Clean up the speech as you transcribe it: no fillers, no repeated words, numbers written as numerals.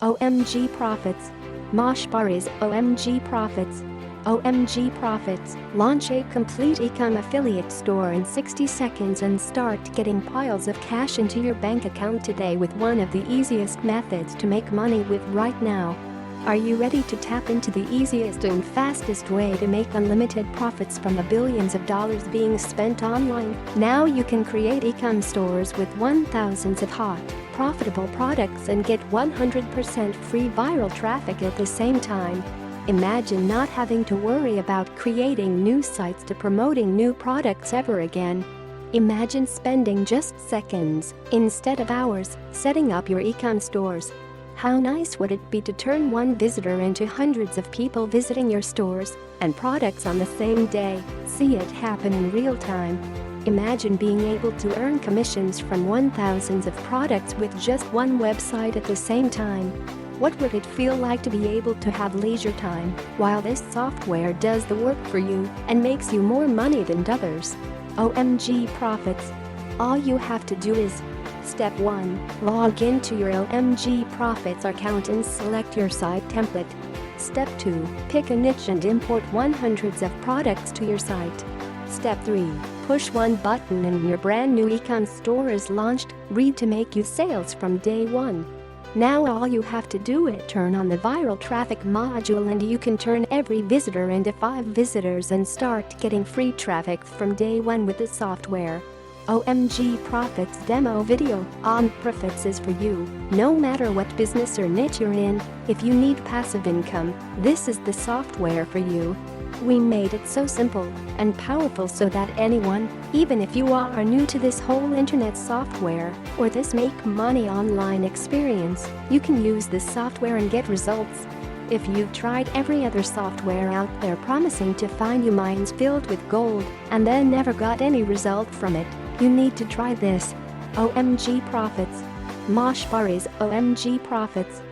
OMG Profitz. Mosh Bari's OMG Profitz. OMG Profitz. Launch a complete Ecom affiliate store in 60 seconds and start getting piles of cash into your bank account today with one of the easiest methods to make money with right now. Are you ready to tap into the easiest and fastest way to make unlimited profits from the billions of dollars being spent online? Now you can create Ecom stores with thousands of hot, profitable products and get 100% free viral traffic at the same time. Imagine not having to worry about creating new sites to promoting new products ever again. Imagine spending just seconds, instead of hours, setting up your Ecom stores. How nice would it be to turn one visitor into hundreds of people visiting your stores and products on the same day? See it happen in real time. Imagine being able to earn commissions from thousands of products with just one website at the same time. What would it feel like to be able to have leisure time while this software does the work for you and makes you more money than others? OMG Profitz. All you have to do is: Step 1. Log into your OMG Profitz account and select your site template. Step 2. Pick a niche and import hundreds of products to your site. Step 3. Push one button and your brand new Ecom store is launched, ready to make you sales from day one. Now all you have to do is turn on the viral traffic module and you can turn every visitor into 5 visitors and start getting free traffic from day one with the software. OMG Profitz demo video. OMG Profitz is for you. No matter what business or niche you're in, if you need passive income, this is the software for you. We made it so simple and powerful so that anyone, even if you are new to this whole internet software or this make money online experience, you can use this software and get results. If you've tried every other software out there promising to find you mines filled with gold and then never got any result from it, you need to try this. OMG Profitz. Mosh Bari's OMG Profitz.